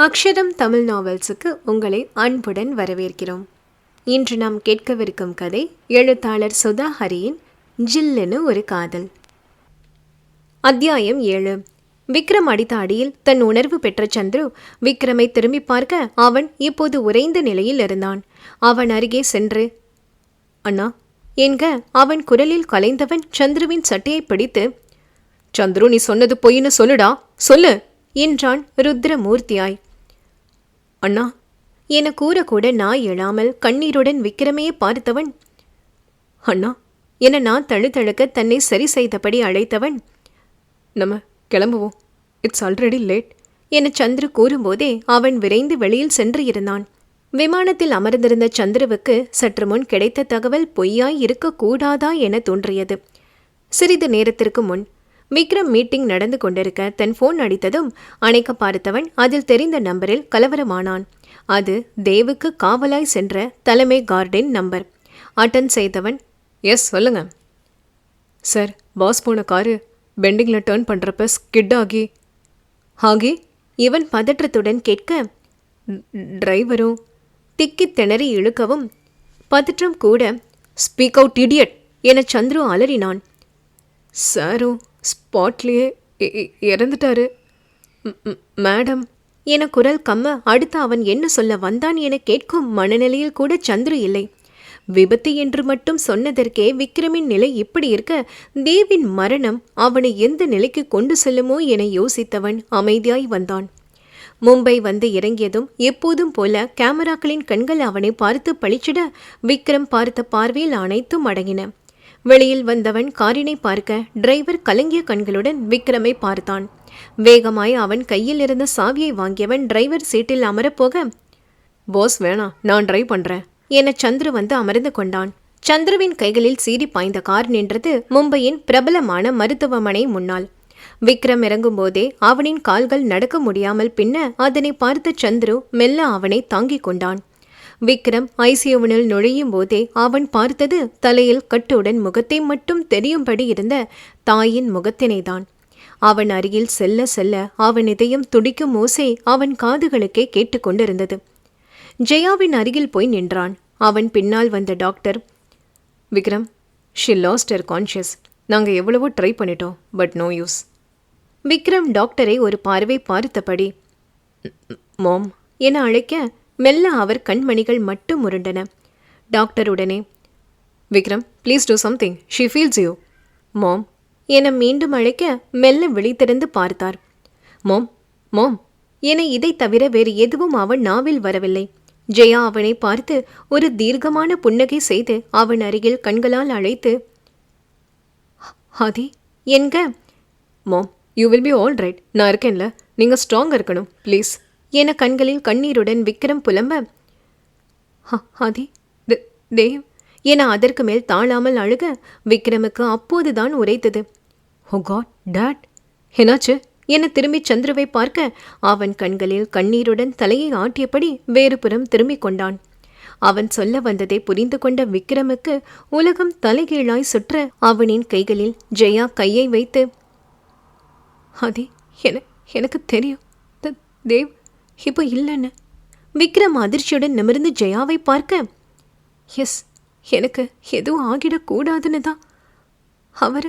அக்ஷரம் தமிழ் நாவல்ஸுக்கு உங்களை அன்புடன் வரவேற்கிறோம். இன்று நாம் கேட்கவிருக்கும் கதை எழுத்தாளர் சுதா ஹரியின் ஜில்லுன்னு ஒரு காதல். அத்தியாயம் 7. விக்ரம் அடித்த அடியில் தன் உணர்வு பெற்ற சந்துரு விக்ரமை திரும்பி பார்க்க அவன் இப்போது உறைந்த நிலையில் இருந்தான். அவன் அருகே சென்று, அண்ணா என்க அவன் குரலில் கலைந்தவன் சந்துருவின் சட்டையை பிடித்து, சந்துரு, நீ சொன்னது பொய்ன்னு சொல்லுடா, சொல்லு என்றான் ருத்ரமூர்த்தியாய். அண்ணா என கூறக்கூட நாய் எழாமல் கண்ணீருடன் விக்ரமையே பார்த்தவன், அண்ணா என நான் தழுதழுக்க தன்னை சரி செய்தபடி அழைத்தவன், நம்ம கிளம்புவோம், இட்ஸ் ஆல்ரெடி லேட் என சந்துரு கூறும்போதே அவன் விரைந்து வெளியில் சென்று இருந்தான். விமானத்தில் அமர்ந்திருந்த சந்துருவுக்கு சற்று முன் கிடைத்த தகவல் பொய்யாய் இருக்கக்கூடாதா என தோன்றியது. சிறிது நேரத்திற்கு முன் விக்ரம் மீட்டிங் நடந்து கொண்டிருக்க தன் போன் அடித்ததும் அணைக்க பார்த்தவன் அதில் தெரிந்த நம்பரில் கலவரமானான். அது தேவுக்கு காவலாய் சென்ற தலைமை கார்டின் நம்பர். அட்டன் செய்தவன், எஸ் சொல்லுங்க சார், பாஸ் போன காரு பெண்டிங்கில் டேர்ன் பண்ணுறப்ப ஸ்கிட் ஆகி இவன் பதற்றத்துடன் கேட்க, டிரைவரும் திக்கி திணறி இழுக்கவும் பதற்றம் கூட, ஸ்பீக் அவுட் இடியட் என சந்துரு அலறினான். சாரும் ஸ்பாட்லேயே இறந்துட்டாரு மேடம் என குரல் கம்ம அடுத்து அவன் என்ன சொல்ல வந்தான் என கேட்கும் மனநிலையில் கூட சந்துரு இல்லை. விபத்து என்று மட்டும் சொன்னதற்கே விக்ரமின் நிலை இப்படி இருக்க தேவின் மரணம் அவனை எந்த நிலைக்கு கொண்டு செல்லுமோ என யோசித்தவன் அமைதியாய் வந்தான். மும்பை வந்து இறங்கியதும் எப்போதும் போல கேமராக்களின் கண்கள் அவனை பார்த்து பளிச்சிட விக்ரம் பார்த்த பார்வையில் அனைத்தும் அடங்கின. வெளியில் வந்தவன் காரினை பார்க்க டிரைவர் கலங்கிய கண்களுடன் விக்ரமை பார்த்தான். வேகமாய் அவன் கையில் இருந்த சாவியை வாங்கியவன் டிரைவர் சீட்டில் அமரப்போக, பாஸ் வேணாம், நான் டிரைவ் பண்றேன் என சந்துரு வந்து அமர்ந்து கொண்டான். சந்துருவின் கைகளில் சீறி பாய்ந்த கார் நின்றது மும்பையின் பிரபலமான மருத்துவமனை முன்னால். விக்ரம் இறங்கும் போதே அவனின் கால்கள் நடக்க முடியாமல் பின்ன அதனை பார்த்த சந்துரு மெல்ல அவனை தாங்கிக் கொண்டான். விக்ரம் ஐசியூவினில் நுழையும் போதே அவன் பார்த்தது தலையில் கட்டுடன் முகத்தை மட்டும் தெரியும்படி இருந்த தாயின் முகத்தினைதான். அவன் அருகில் செல்ல செல்ல அவன் இதயம் துடிக்கும் ஓசை அவன் காதுகளுக்கே கேட்டுக்கொண்டிருந்தது. ஜெயாவின் அருகில் போய் நின்றான். அவன் பின்னால் வந்த doctor, Vikram, she last her conscious, நாங்கள் எவ்வளவோ ட்ரை பண்ணிட்டோம், பட் நோ யூஸ். விக்ரம் டாக்டரை ஒரு பார்வை பார்த்தபடி, மாம் என அழைக்க மெல்ல அவர் கண்மணிகள் மட்டும் முருண்டன. டாக்டர் உடனே, Vikram please do something, she feels you. Mom என மீண்டும் அழைக்க மெல்ல விழித்திருந்து பார்த்தார். மாம் மாம் என இதை தவிர வேறு எதுவும் அவன் நாவில் வரவில்லை. ஜெயா அவனை பார்த்து ஒரு தீர்க்கமான புன்னகை செய்து அவன் அருகில் கண்களால் அழைத்து, ஹாதி என்க, mom you will be all right, நான் இருக்கேன்ல, நீங்கள் ஸ்ட்ராங்காக இருக்கணும் ப்ளீஸ் என கண்களில் கண்ணீருடன் விக்ரம் புலம்ப, ஹாதி தேவ் என அதற்கு மேல் தாழாமல் அழுக விக்ரமுக்கு அப்போதுதான் உரைத்தது. ஓ காட், டாட் என்னாச்சு என திரும்பி சந்துருவை பார்க்க அவன் கண்களில் கண்ணீருடன் தலையை ஆட்டியபடி வேறு புறம் திரும்பிக் கொண்டான். அவன் சொல்ல வந்ததை புரிந்து கொண்ட விக்ரமுக்கு உலகம் தலைகீழாய் சுற்ற அவனின் கைகளில் ஜெயா கையை வைத்து, ஹாதி எனக்கு தெரியும் தேவ் இப்போ இல்லைன்னு. விக்ரம் அதிர்ச்சியுடன் நிமிர்ந்து ஜெயாவை பார்க்க, எஸ், எனக்கு எதுவும் ஆகிடக்கூடாதுன்னு தான் அவர்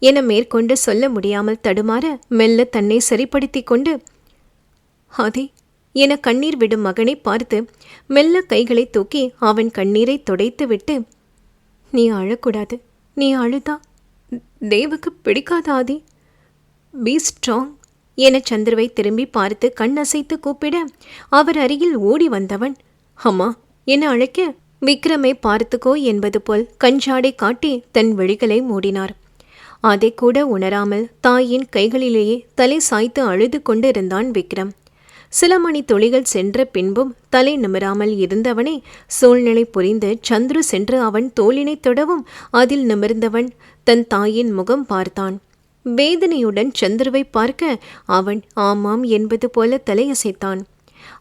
என மேற்கொண்டு சொல்ல முடியாமல் தடுமாற மெல்ல தன்னை சரிப்படுத்தி கொண்டு, ஆதி என கண்ணீர் விடும் மகனை பார்த்து மெல்ல கைகளை தூக்கி அவன் கண்ணீரை துடைத்து விட்டு, நீ அழக்கூடாது, நீ அழுதா தேவுக்கு பிடிக்காத ஆதி, பி ஸ்ட்ராங் என சந்துருவை திரும்பி பார்த்து கண் அசைத்து கூப்பிட அவர் அருகில் ஓடி வந்தவன், அம்மா என அழைக்க விக்ரமை பார்த்துக்கோ என்பது போல் கஞ்சாடை காட்டி தன் விழிகளை மூடினார். அதை கூட உணராமல் தாயின் கைகளிலேயே தலை சாய்த்து அழுது கொண்டு இருந்தான் விக்ரம். சில மணி துளிகள் சென்ற பின்பும் தலை நிமிராமல் இருந்தவனை சூழ்நிலை புரிந்து சந்துரு சென்று அவன் தோளினை தொடவும் அதில் நிமிர்ந்தவன் தன் தாயின் முகம் பார்த்தான். வேதனையுடன் சந்துருவை பார்க்க அவன் ஆமாம் என்பது போல தலையசைத்தான்.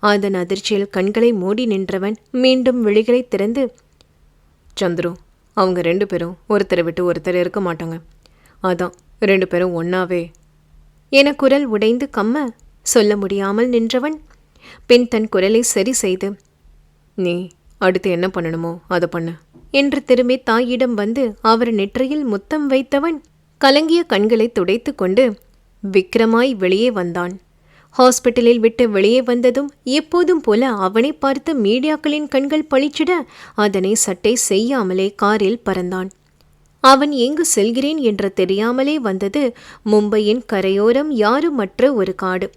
அதன் அதிர்ச்சியில் கண்களை மூடி நின்றவன் மீண்டும் விழிகளை திறந்து, சந்துரு, அவங்க 2 பேரும் ஒருத்தரை விட்டு ஒருத்தர் இருக்க மாட்டாங்க, அதான் 2 பேரும் ஒன்னாவே என குரல் உடைந்து கம்ம சொல்ல முடியாமல் நின்றவன் பின் தன் குரலை சரி செய்து, நீ அடுத்து என்ன பண்ணணுமோ அதை பண்ணு என்று திரும்பி தாயிடம் வந்து அவர் நெற்றியில் முத்தம் வைத்தவன் கலங்கிய கண்களை துடைத்து கொண்டு விக்ரமாய் வெளியே வந்தான். ஹாஸ்பிட்டலில் விட்டு வெளியே வந்ததும் எப்போதும் போல அவனை பார்த்து மீடியாக்களின் கண்கள் பளிச்சிட அதனை சட்டை செய்யாமலே காரில் பறந்தான். அவன் எங்கு செல்கிறேன் என்று தெரியாமலே வந்தது மும்பையின் கரையோரம் யாருமற்ற ஒரு காடு.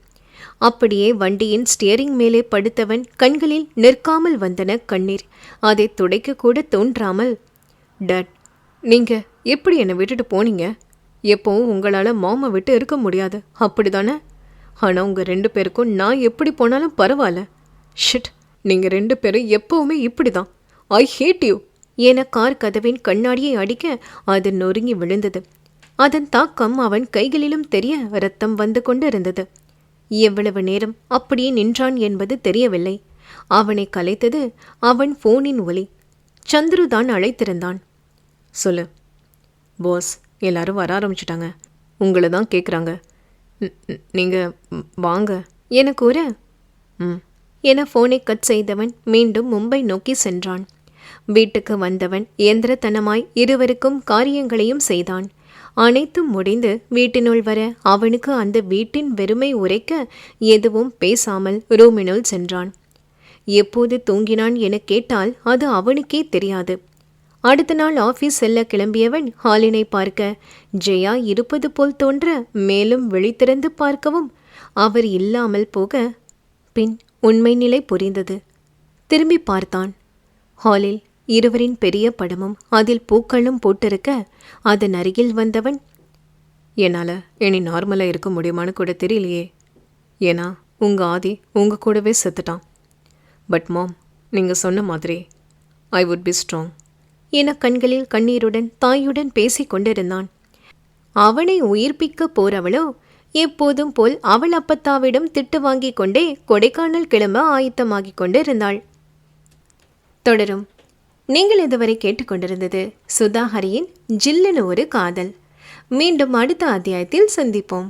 அப்படியே வண்டியின் ஸ்டியரிங் மேலே படுத்தவன் கண்களில் நிற்காமல் வந்தன கண்ணீர். அதை துடைக்க கூட தோன்றாமல், டட், நீங்க எப்படி என்னை விட்டுட்டு போனீங்க? எப்பவும் உங்களால் மாமா விட்டு இருக்க முடியாது, அப்படிதானே? ஆனால் உங்கள் 2 பேருக்கும் நான் எப்படி போனாலும் பரவாயில்ல. ஷிட், நீங்கள் 2 பேரும் எப்பவுமே இப்படி தான். ஐ ஹேட் யூ என கார் கதவின் கண்ணாடியை அடிக்க அது நொறுங்கி விழுந்தது. அதன் தாக்கம் அவன் கைகளிலும் தெரிய இரத்தம் வந்து கொண்டு இருந்தது. எவ்வளவு நேரம் அப்படியே நின்றான் என்பது தெரியவில்லை. அவனை கலைத்தது அவன் போனின் ஒலி. சந்துரு தான் அழைத்திருந்தான். சொல்லு பாஸ், எல்லாரும் வர ஆரம்பிச்சிட்டாங்க, உங்களை தான் கேட்குறாங்க, நீங்கள் வாங்க என கூற என ஃபோனை கட் செய்தவன் மீண்டும் மும்பை நோக்கி சென்றான். வீட்டுக்கு வந்தவன் இயந்திரத்தனமாய் இருவருக்கும் காரியங்களையும் செய்தான். அனைத்தும் முடிந்து வீட்டினுள் வர அவனுக்கு அந்த வீட்டின் வெறுமை உரைக்க எதுவும் பேசாமல் ரூமினுள் சென்றான். எப்போது தூங்கினான் என கேட்டால் அது அவனுக்கே தெரியாது. அடுத்த நாள் ஆபீஸ் செல்ல கிளம்பியவன் ஹாலினை பார்க்க ஜெயா இருப்பது போல் தோன்ற மேலும் விழித்திறந்து பார்க்கவும் அவர் இல்லாமல் போக பின் உண்மை நிலை புரிந்தது. திரும்பி பார்த்தான். ஹாலில் இருவரின் பெரிய படமும் அதில் பூக்களும் போட்டிருக்க அதன் அருகில் வந்தவன், என்னால் இனி நார்மலாக இருக்க முடியுமான்னு கூட தெரியலையே. ஏன்னா உங்கள் ஆதி உங்கள் கூடவே செத்துட்டான். பட் மாம், நீங்கள் சொன்ன மாதிரி ஐ வுட் பி ஸ்ட்ராங் என கண்களில் கண்ணீருடன் தாயுடன் பேசி கொண்டிருந்தான். அவனை உயிர்ப்பிக்க போறவளோ எப்போதும் போல் அவள் அப்பத்தாவிடம் திட்டு வாங்கி கொண்டே கொடைக்கானல் கிளம்ப ஆயத்தமாகிக் கொண்டிருந்தாள். தொடரும். நீங்கள் இதுவரை கேட்டுக்கொண்டிருந்தது சுதா ஹரியின் ஜில்லுன்னு ஒரு காதல். மீண்டும் அடுத்த அத்தியாயத்தில் சந்திப்போம்.